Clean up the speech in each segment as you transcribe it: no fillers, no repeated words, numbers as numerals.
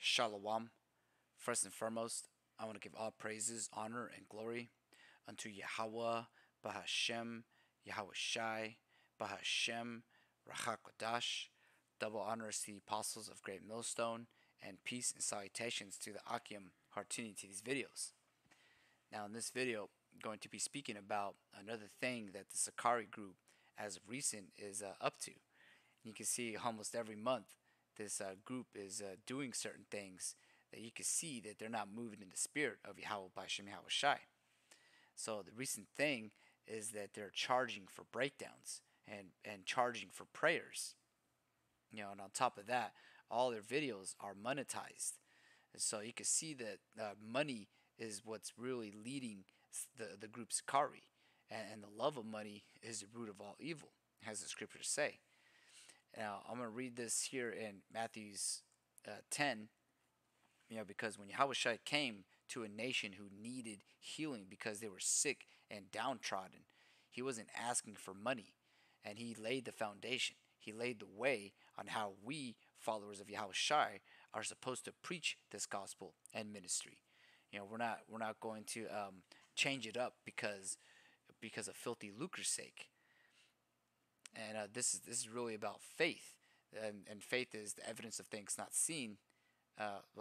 Shalom. First and foremost, I want to give all praises, honor, and glory unto Yahweh, Bahashem, Yahweh Shai, Bahashem, Rachakodash. Double honors to the apostles of Great Millstone, and peace and salutations to the Akim who are tuning to these videos. Now, in this video, I'm going to be speaking about another thing that the Sicarii group, as of recent, is up to. You can see almost every month this group is doing certain things that you can see that they're not moving in the spirit of Yahweh by Shem Yahweh Shai. So the recent thing is that they're charging for breakdowns and charging for prayers. And on top of that, all their videos are monetized. And so you can see that money is what's really leading the group Sicarii. And the love of money is the root of all evil, as the scriptures say. Now, I'm going to read this here in Matthew's 10, because when Yahweh Shai came to a nation who needed healing because they were sick and downtrodden, he wasn't asking for money, and he laid the foundation. He laid the way on how we, followers of Yahweh Shai, are supposed to preach this gospel and ministry. We're not going to change it up because of filthy lucre's sake. And this is really about faith, and faith is the evidence of things not seen.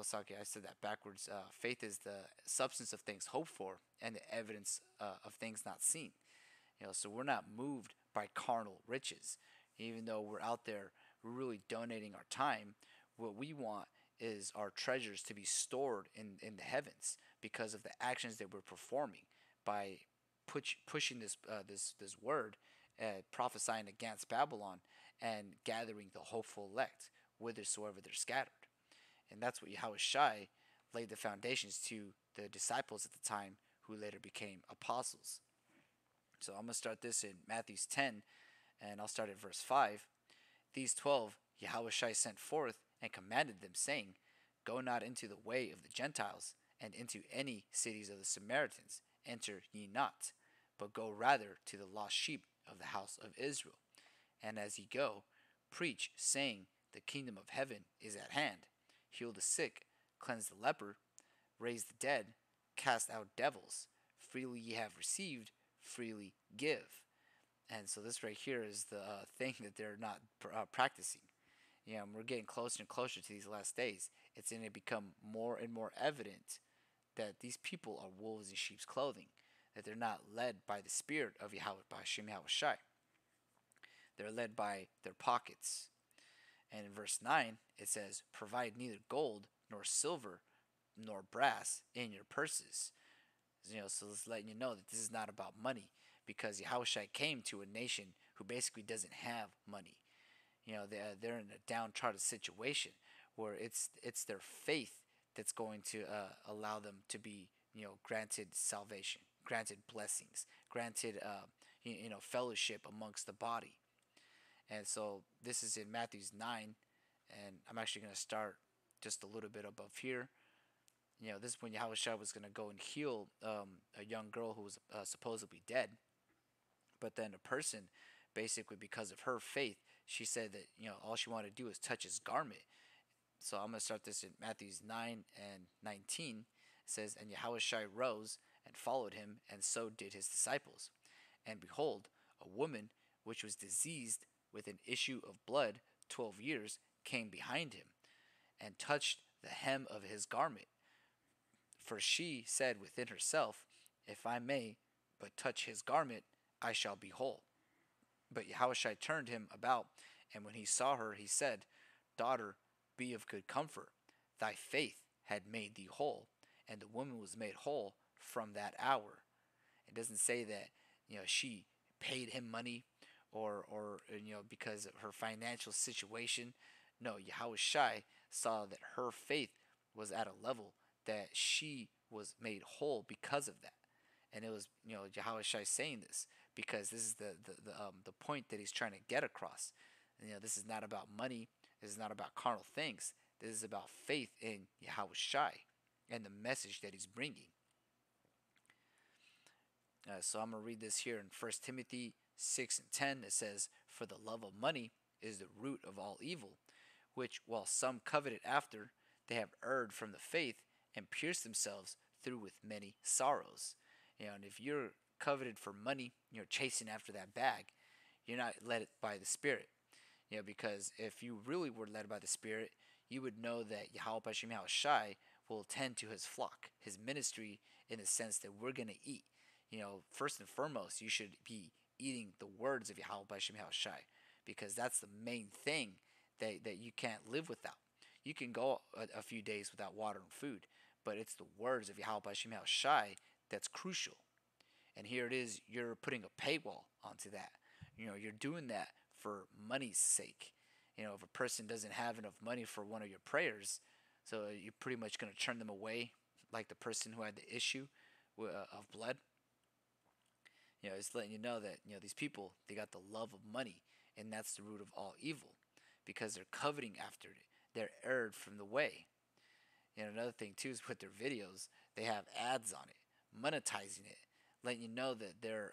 Sorry, I said that backwards. Faith is the substance of things hoped for, and the evidence of things not seen. So we're not moved by carnal riches, even though we're out there really donating our time. What we want is our treasures to be stored in the heavens because of the actions that we're performing by pushing this word. Prophesying against Babylon and gathering the hopeful elect whithersoever they're scattered. And that's what Yahweh Shai laid the foundations to the disciples at the time, who later became apostles. So I'm going to start this in Matthew's 10, and I'll start at verse 5. These 12 Yahweh Shai sent forth and commanded them, saying, Go not into the way of the Gentiles, and into any cities of the Samaritans enter ye not, but go rather to the lost sheep of the house of Israel. And as ye go, preach, saying, The kingdom of heaven is at hand. Heal the sick, cleanse the leper, raise the dead, cast out devils. Freely ye have received, freely give. And so this right here is the thing that they're not practicing. We're getting closer and closer to these last days. It's going to become more and more evident that these people are wolves in sheep's clothing, that they're not led by the spirit of Yahweh, by Shem Yahweh Shai. They're led by their pockets. And in verse 9, it says, Provide neither gold, nor silver, nor brass in your purses. So it's letting you know that this is not about money, because Yahweh Shai came to a nation who basically doesn't have money. They're in a downtrodden situation where it's their faith that's going to allow them to be granted salvation, granted blessings, granted fellowship amongst the body. And so this is in Matthew's 9, and I'm actually going to start just a little bit above here. This is when Yahweh Shai was going to go and heal a young girl who was supposedly dead. But then a person, basically because of her faith, she said that all she wanted to do is touch his garment. So I'm going to start this in Matthew's 9 and 19. It says, And Yahweh Shai rose and followed him, and so did his disciples. And behold, a woman which was diseased with an issue of blood 12 years came behind him, and touched the hem of his garment. For she said within herself, If I may but touch his garment, I shall be whole. But Yahweh Shai turned him about, and when he saw her, he said, Daughter, be of good comfort. Thy faith had made thee whole. And the woman was made whole from that hour. It doesn't say that she paid him money or because of her financial situation. No, Yahweh Shai saw that her faith was at a level that she was made whole because of that. And it was Yahweh Shai saying this because this is the point that he's trying to get across. And, this is not about money. This is not about carnal things. This is about faith in Yahweh Shai and the message that he's bringing. So I'm going to read this here in 1 Timothy 6 and 10. It says, For the love of money is the root of all evil, which while some coveted after, they have erred from the faith and pierced themselves through with many sorrows. And if you're coveted for money, you're chasing after that bag, you're not led by the Spirit. Because if you really were led by the Spirit, you would know that Yahweh Hashem Shai will tend to his flock, his ministry, in the sense that we're going to eat. First and foremost, you should be eating the words of Yahweh Hashem Shai, because that's the main thing that you can't live without. You can go a few days without water and food, but it's the words of Yahweh Hashem Shai that's crucial. And here it is, you're putting a paywall onto that. You're doing that for money's sake. If a person doesn't have enough money for one of your prayers, so you're pretty much going to turn them away, like the person who had the issue of blood. It's letting you know that these people, they got the love of money, and that's the root of all evil, because they're coveting after it. They're erred from the way. Another thing too is with their videos, they have ads on it, monetizing it, letting you know that they're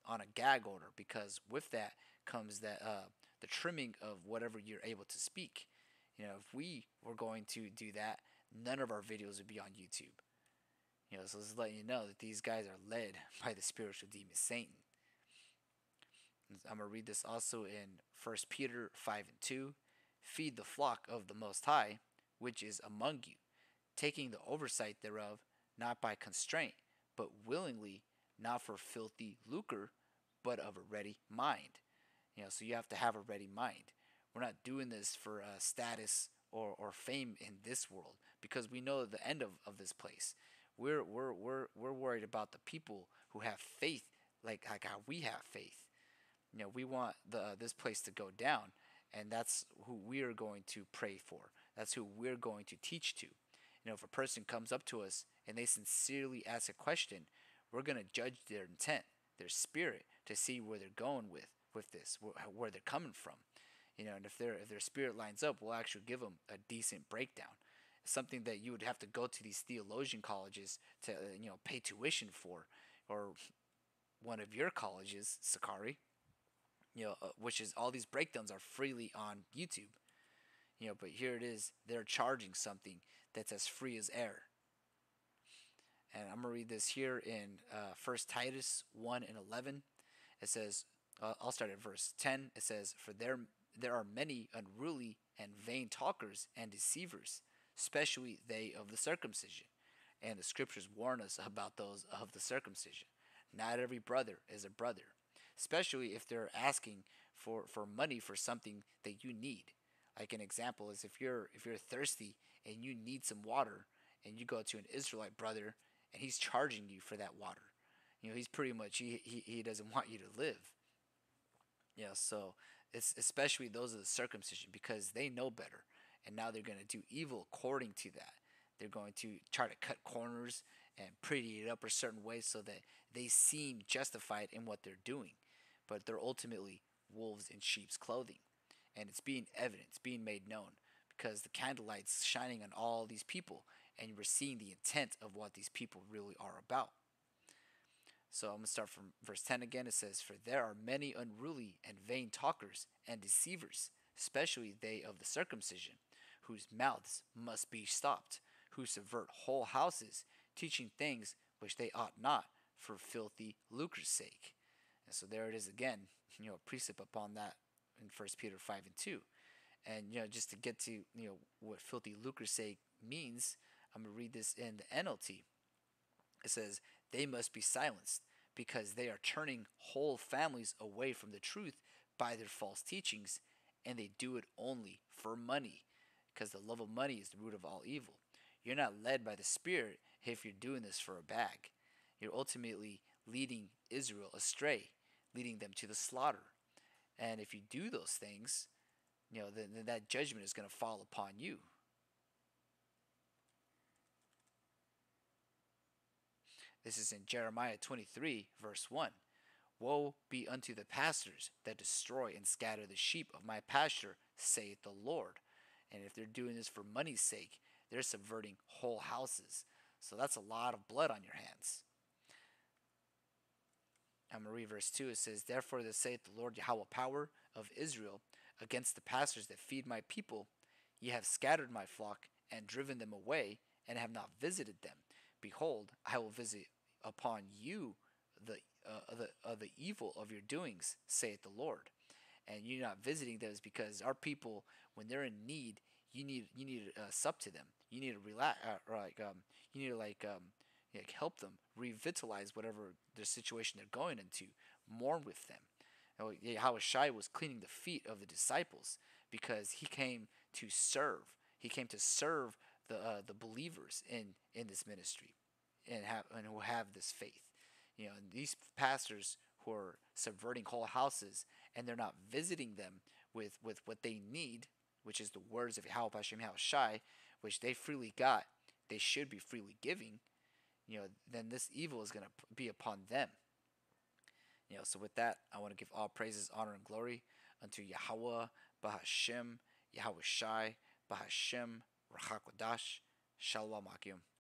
on a gag order, because with that comes that the trimming of whatever you're able to speak. If we were going to do that, none of our videos would be on YouTube. So it's letting you know that these guys are led by the spiritual demon Satan. I'm going to read this also in 1 Peter 5:2. Feed the flock of the Most High, which is among you, taking the oversight thereof, not by constraint, but willingly, not for filthy lucre, but of a ready mind. So you have to have a ready mind. We're not doing this for status or fame in this world, because we know the end of this place. We're worried about the people who have faith, like how we have faith. We want this place to go down, and that's who we are going to pray for. That's who we're going to teach to. If a person comes up to us and they sincerely ask a question, we're going to judge their intent, their spirit, to see where they're going with this, where they're coming from. And if their spirit lines up, we'll actually give them a decent breakdown. Something that you would have to go to these theologian colleges to pay tuition for, or one of your colleges, Sicarii, which is all these breakdowns are freely on YouTube. But here it is, they're charging something that's as free as air. And I'm going to read this here in 1 Titus 1:11. It says, I'll start at verse 10. It says, "For there are many unruly and vain talkers and deceivers, especially they of the circumcision." And the scriptures warn us about those of the circumcision. Not every brother is a brother, especially if they're asking for money for something that you need. Like an example is if you're thirsty and you need some water, and you go to an Israelite brother and he's charging you for that water. He's pretty much, he doesn't want you to live. So it's especially those of the circumcision, because they know better, and now they're going to do evil according to that. They're going to try to cut corners and pretty it up a certain way so that they seem justified in what they're doing, but they're ultimately wolves in sheep's clothing. And it's being evident, it's being made known, because the candlelight's shining on all these people, and we're seeing the intent of what these people really are about. So I'm going to start from verse 10 again. It says, "For there are many unruly and vain talkers and deceivers, especially they of the circumcision, whose mouths must be stopped, who subvert whole houses, teaching things which they ought not, for filthy lucre's sake." And so there it is again, a precept upon that in 1 Peter 5:2. And just to get to what filthy lucre's sake means, I'm going to read this in the NLT. It says, "They must be silenced, because they are turning whole families away from the truth by their false teachings, and they do it only for money, because the love of money is the root of all evil." You're not led by the Spirit if you're doing this for a bag. You're ultimately leading Israel astray, leading them to the slaughter. And if you do those things, then that judgment is going to fall upon you. This is in Jeremiah 23, verse 1. "Woe be unto the pastors that destroy and scatter the sheep of my pasture, saith the Lord." And if they're doing this for money's sake, they're subverting whole houses. So that's a lot of blood on your hands. I'm going to read verse 2. It says, "Therefore thus saith the Lord Yahweh power of Israel against the pastors that feed my people, ye have scattered my flock and driven them away, and have not visited them, behold, I will visit upon you the evil of your doings, saith the Lord. And you're not visiting them is because our people, when they're in need, you need to sup to them. You need to relax, or you need to help them revitalize whatever their situation they're going into, mourn with them. Yahushua was cleaning the feet of the disciples because he came to serve. He came to serve the believers in this ministry, and who have this faith. And these pastors who are subverting whole houses, and they're not visiting them with what they need, which is the words of Yahweh Hashem Yahushai, which they freely got, they should be freely giving. Then this evil is going to be upon them. So with that, I want to give all praises, honor, and glory unto Yahweh, Bahashem, Yahweh Shai, Bahashem, Rachakodash, Shalom Akim.